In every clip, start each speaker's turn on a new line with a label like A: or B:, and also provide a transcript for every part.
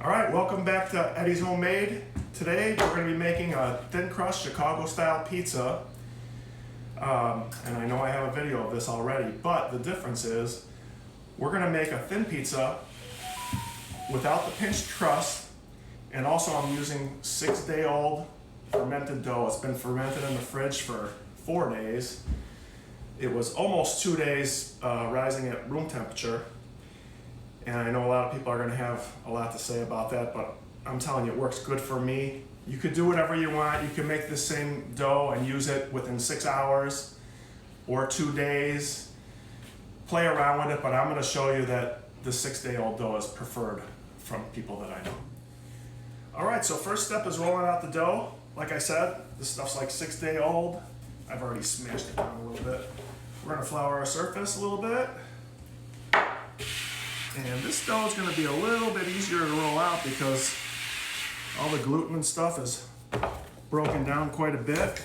A: All right, welcome back to Eddie's Homemade. Today we're going to be making a thin crust Chicago style pizza. And I know I have a video of this already, but the difference is we're going to make a thin pizza without the pinched crust, and also I'm using 6-day-old fermented dough. It's been fermented in the fridge for 4 days. It was almost 2 days rising at room temperature. And I know a lot of people are going to have a lot to say about that, but I'm telling you, it works good for me. You could do whatever you want. You can make the same dough and use it within 6 hours or 2 days. Play around with it, but I'm going to show you that the 6-day-old dough is preferred from people that I know. All right, so first step is rolling out the dough. Like I said, this stuff's like 6-day-old. I've already smashed it down a little bit. We're going to flour our surface a little bit. And this dough is going to be a little bit easier to roll out because all the gluten and stuff is broken down quite a bit.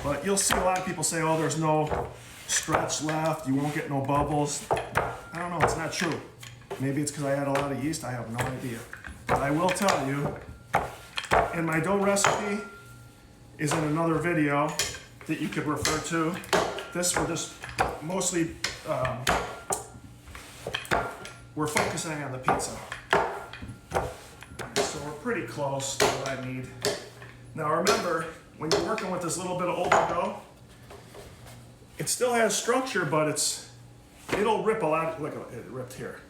A: But you'll see a lot of people say, oh, there's no stretch left, you won't get no bubbles. I don't know, it's not true. Maybe it's because I had a lot of yeast, I have no idea. But I will tell you, and my dough recipe is in another video that you could refer to. This we're just mostly, we're focusing on the pizza. So we're pretty close to what I need. Now remember, when you're working with this little bit of older dough, it still has structure, but it'll rip a lot. Look, it ripped here.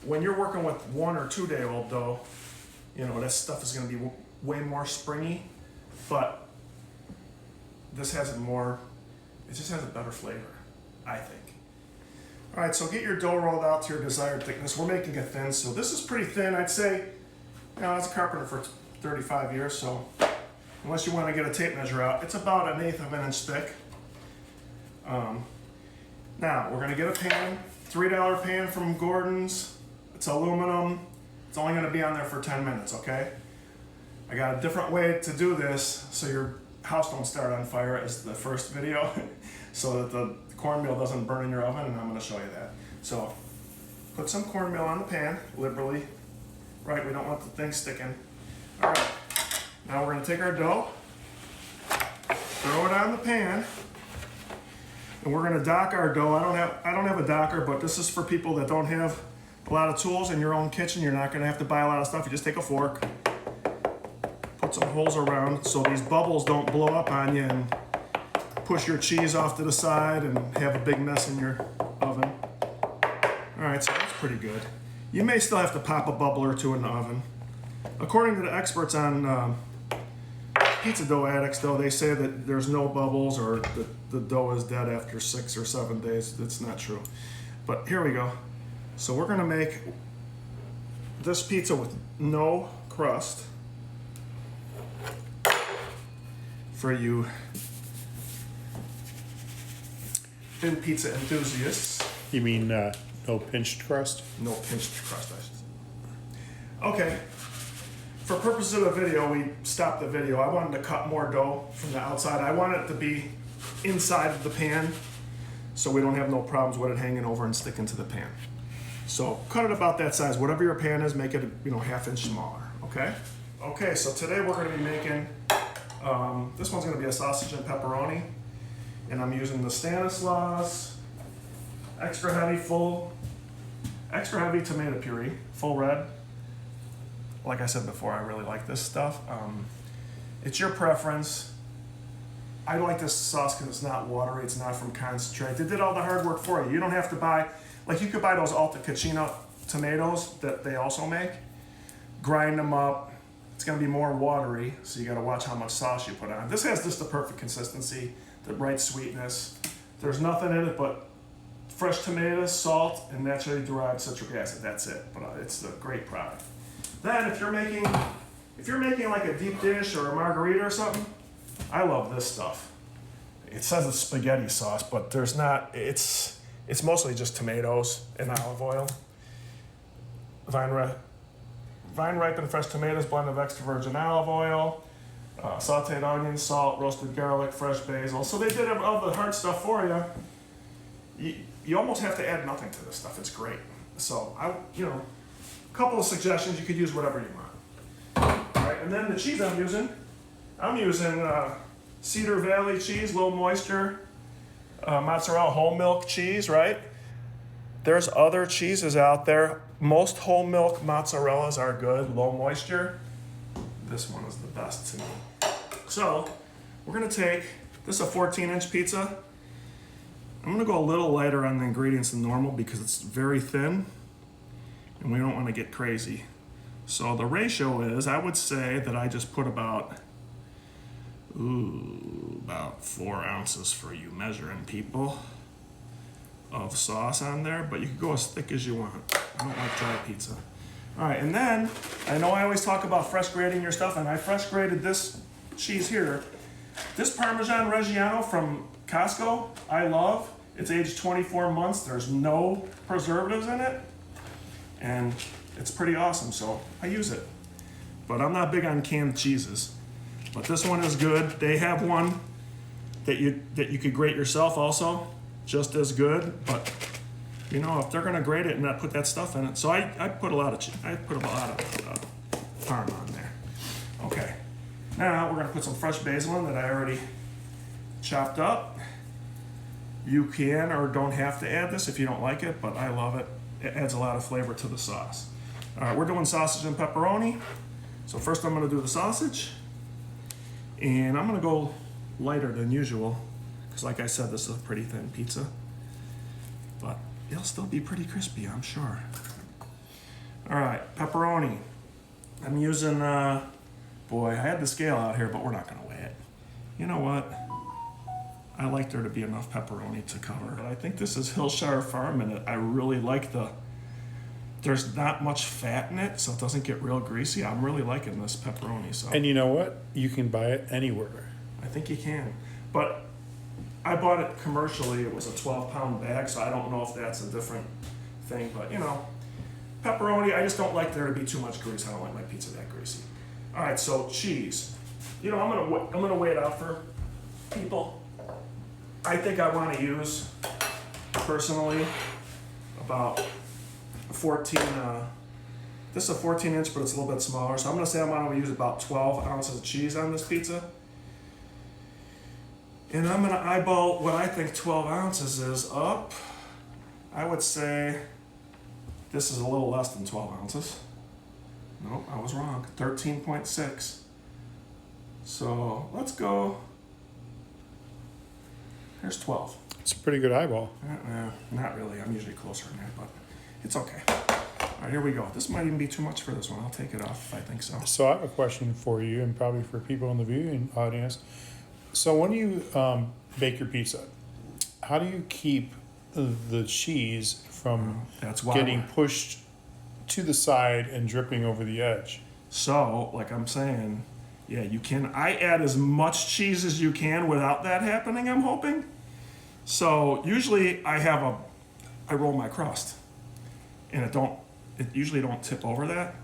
A: When you're working with 1 or 2 day old dough, you know, that stuff is going to be way more springy, but this has it just has a better flavor, I think. All right, so get your dough rolled out to your desired thickness. We're making it thin, so this is pretty thin. I'd say, you know, I was a carpenter for 35 years, so unless you want to get a tape measure out, it's about 1/8 of an inch thick. Now, we're going to get a pan, $3 pan from Gordon's. It's aluminum. It's only going to be on there for 10 minutes, okay? I got a different way to do this so your house don't start on fire as the first video, so that the cornmeal doesn't burn in your oven, and I'm going to show you that. So, put some cornmeal on the pan, liberally. Right, we don't want the thing sticking. All right, now we're going to take our dough, throw it on the pan, and we're going to dock our dough. I don't have a docker, but this is for people that don't have a lot of tools in your own kitchen. You're not going to have to buy a lot of stuff. You just take a fork, put some holes around so these bubbles don't blow up on you and push your cheese off to the side and have a big mess in your oven. All right, so that's pretty good. You may still have to pop a bubble or two in the oven. According to the experts on Pizza Dough Addicts, though, they say that there's no bubbles or the dough is dead after 6 or 7 days. That's not true. But here we go. So we're going to make this pizza with no crust for you thin pizza enthusiasts.
B: You mean no pinched crust?
A: No pinched crust, I should say. Okay. For purposes of the video, we stopped the video. I wanted to cut more dough from the outside. I want it to be inside of the pan so we don't have no problems with it hanging over and sticking to the pan. So cut it about that size. Whatever your pan is, make it, you know, 1/2 inch smaller, okay? Okay, so today we're going to be making, this one's going to be a sausage and pepperoni. And I'm using the Stanislaus extra heavy tomato puree, full red. Like I said before, I really like this stuff. It's your preference. I like this sauce because it's not watery, it's not from concentrate. They did all the hard work for you. You don't have to buy, like you could buy those Alta Cucina tomatoes that they also make. Grind them up. It's gonna be more watery, so you gotta watch how much sauce you put on. This has just the perfect consistency, the right sweetness. There's nothing in it but fresh tomatoes, salt, and naturally derived citric acid. That's it, but it's a great product. Then if you're making like a deep dish or a margarita or something, I love this stuff. It says it's spaghetti sauce, but there's not, it's mostly just tomatoes and olive oil. Vine ripened fresh tomatoes, blend of extra virgin olive oil, sauteed onions, salt, roasted garlic, fresh basil. So they did all the hard stuff for you. You almost have to add nothing to this stuff. It's great. So couple of suggestions. You could use whatever you want. All right, and then the cheese I'm using Cedar Valley cheese, low moisture, mozzarella whole milk cheese, right? There's other cheeses out there. Most whole milk mozzarellas are good, low moisture. This one is the best to me. So we're gonna take, this is a 14-inch pizza. I'm gonna go a little lighter on the ingredients than normal because it's very thin and we don't wanna get crazy. So the ratio is, I would say that I just put about 4 ounces for you measuring people of sauce on there, but you can go as thick as you want. I don't like dry pizza. All right, and then, I know I always talk about fresh grating your stuff, and I fresh grated this cheese here. This Parmesan Reggiano from Costco, I love. It's aged 24 months. There's no preservatives in it, and it's pretty awesome, so I use it. But I'm not big on canned cheeses. But this one is good. They have one that you could grate yourself also, just as good. But you know, if they're gonna grate it and not put that stuff in it, so I put a lot of parm on there. Okay, now we're gonna put some fresh basil in that I already chopped up. You can or don't have to add this if you don't like it, but I love it. It adds a lot of flavor to the sauce. All right, we're doing sausage and pepperoni. So first I'm gonna do the sausage. And I'm gonna go lighter than usual, because like I said, this is a pretty thin pizza, but it'll still be pretty crispy, I'm sure. All right, pepperoni. I'm using, boy, I had the scale out here, but we're not gonna weigh it. You know what? I like there to be enough pepperoni to cover. But I think this is Hillshire Farm, and I really like there's not much fat in it, so it doesn't get real greasy. I'm really liking this pepperoni. So.
B: And you know what? You can buy it anywhere.
A: I think you can. But I bought it commercially. It was a 12-pound bag, so I don't know if that's a different thing. But, you know, pepperoni, I just don't like there to be too much grease. I don't like my pizza that greasy. All right, so cheese. You know, I'm gonna weigh it out for people. I think I want to use, personally, about 14, this is a 14-inch, but it's a little bit smaller. So I'm gonna say I'm gonna use about 12 ounces of cheese on this pizza. And I'm gonna eyeball what I think 12 ounces is up. I would say this is a little less than 12 ounces. Nope, I was wrong, 13.6. So let's go, here's 12.
B: It's a pretty good eyeball.
A: Not really, I'm usually closer than that, but it's okay. All right, here we go. This might even be too much for this one. I'll take it off if I think so.
B: So I have a question for you, and probably for people in the viewing audience. So when you bake your pizza, how do you keep the cheese from getting pushed to the side and dripping over the edge?
A: So, like I'm saying, yeah, you can. I add as much cheese as you can without that happening, I'm hoping. So usually I roll my crust, and it usually don't tip over that.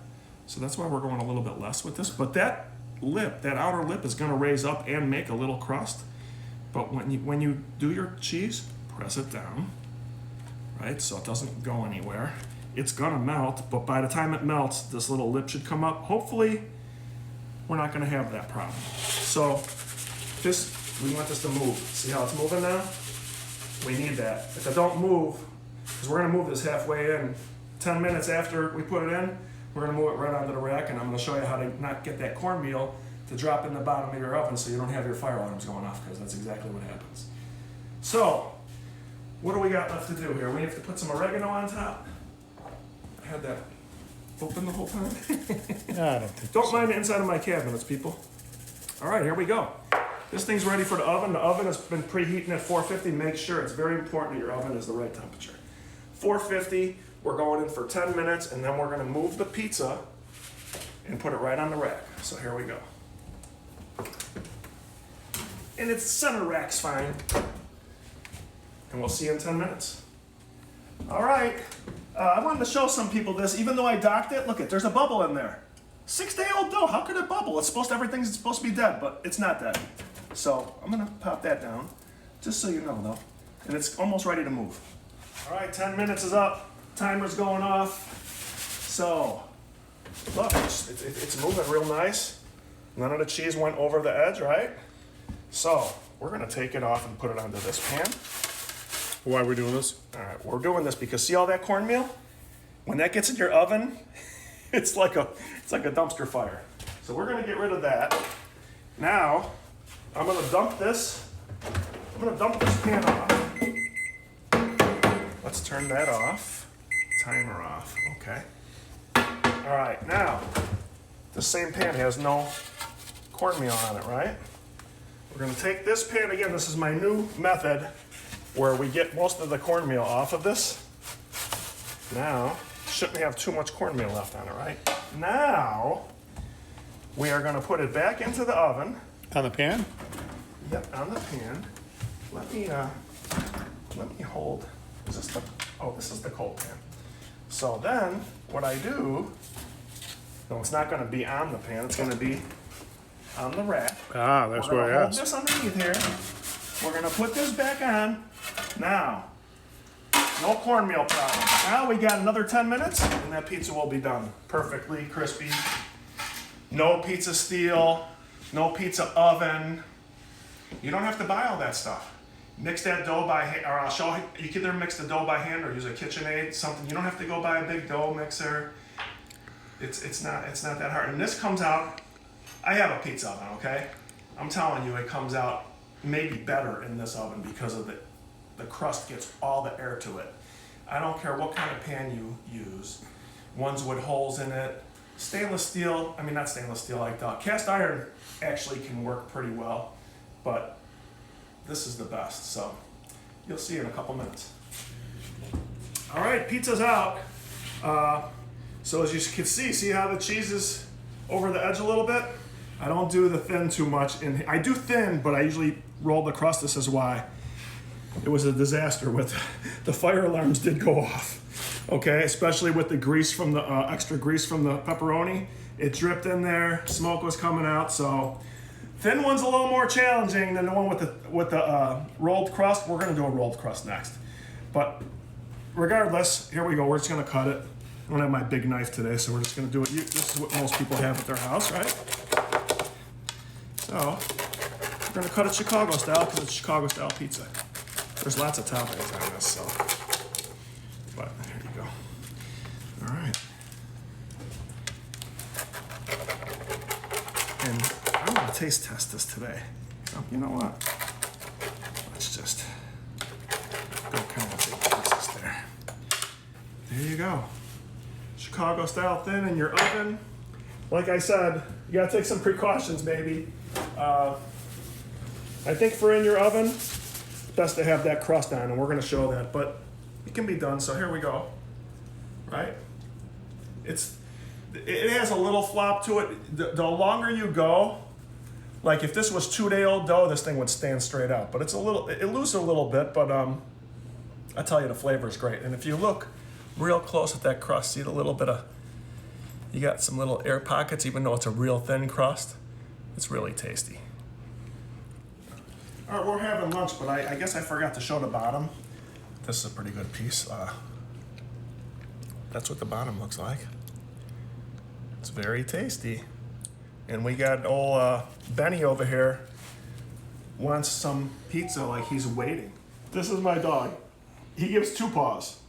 A: So that's why we're going a little bit less with this. But that outer lip is gonna raise up and make a little crust. But when you do your cheese, press it down, right? So it doesn't go anywhere. It's gonna melt, but by the time it melts, this little lip should come up. Hopefully, we're not gonna have that problem. So we want this to move. See how it's moving now? We need that. If it don't move, because we're gonna move this halfway in, 10 minutes after we put it in, we're gonna move it right onto the rack, and I'm gonna show you how to not get that cornmeal to drop in the bottom of your oven so you don't have your fire alarms going off, because that's exactly what happens. So, what do we got left to do here? We have to put some oregano on top. I had that open the whole time.
B: I don't think
A: Don't mind the inside of my cabinets, people. All right, here we go. This thing's ready for the oven. The oven has been preheating at 450. Make sure, it's very important that your oven is the right temperature. 450, we're going in for 10 minutes, and then we're gonna move the pizza and put it right on the rack. So here we go. And its center rack's fine. And we'll see you in 10 minutes. All right, I wanted to show some people this. Even though I docked it, look, there's a bubble in there. 6-day-old dough, how could it bubble? Everything's supposed to be dead, but it's not dead. So I'm gonna pop that down, just so you know though. And it's almost ready to move. All right, 10 minutes is up. Timer's going off. So, look, it's moving real nice. None of the cheese went over the edge, right? So, we're gonna take it off and put it onto this pan.
B: Why are we doing this?
A: All right, we're doing this because see all that cornmeal? When that gets in your oven, it's like a dumpster fire. So we're gonna get rid of that. Now, I'm gonna dump this pan off. Let's turn that off. Timer off, okay. All right, now, the same pan has no cornmeal on it, right? We're gonna take this pan, again, this is my new method where we get most of the cornmeal off of this. Now, shouldn't have too much cornmeal left on it, right? Now, we are gonna put it back into the oven.
B: On the pan?
A: Yep, on the pan. Let me hold, is this this is the cold pan. So then, what I do, no, it's not gonna be on the pan, it's gonna be on the rack.
B: Ah, that's what I
A: Hold
B: asked.
A: this underneath here. We're gonna put this back on. Now, no cornmeal problem. Now we got another 10 minutes and that pizza will be done. Perfectly crispy. No pizza steel, no pizza oven. You don't have to buy all that stuff. Mix that dough by hand, or I'll show you. You can either mix the dough by hand or use a KitchenAid, something. You don't have to go buy a big dough mixer. It's not that hard. And this comes out, I have a pizza oven, okay? I'm telling you, it comes out maybe better in this oven because of the crust gets all the air to it. I don't care what kind of pan you use. Ones with holes in it. Stainless steel, I mean not stainless steel, like cast iron actually can work pretty well, but this is the best, so you'll see in a couple minutes. All right, pizza's out. So as you can see how the cheese is over the edge a little bit? I don't do the thin too much. I do thin, but I usually roll the crust. This is why. It was a disaster with the fire alarms did go off. Okay, especially with the grease from the extra grease from the pepperoni. It dripped in there, smoke was coming out, so thin one's a little more challenging than the one with the rolled crust. We're gonna do a rolled crust next. But regardless, here we go, we're just gonna cut it. I don't have my big knife today, so we're just gonna do it. This is what most people have at their house, right? So, we're gonna cut it Chicago style because it's Chicago style pizza. There's lots of toppings on this, so. But here you go. All right. And I'm gonna taste test this today. So, you know what? Let's just go kind of big pieces there. There you go. Chicago style thin in your oven. Like I said, you gotta take some precautions, maybe. I think for in your oven, it's best to have that crust on, and we're gonna show that, but it can be done, so here we go, right? It has a little flop to it. The longer you go, like if this was 2-day-old dough, this thing would stand straight out, but it loses a little bit, but I tell you, the flavor is great. And if you look real close at that crust, see the little bit of, you got some little air pockets, even though it's a real thin crust. It's really tasty. All right, we're having lunch, but I guess I forgot to show the bottom. This is a pretty good piece. That's what the bottom looks like. It's very tasty. And we got old Benny over here wants some pizza like he's waiting. This is my dog. He gives 2 paws.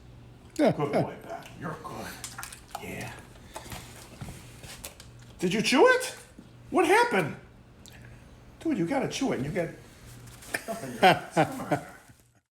A: Good boy, Pat. You're good. Yeah. Did you chew it? What happened? Dude, you gotta chew it. You got stuff in your mouth. Come on.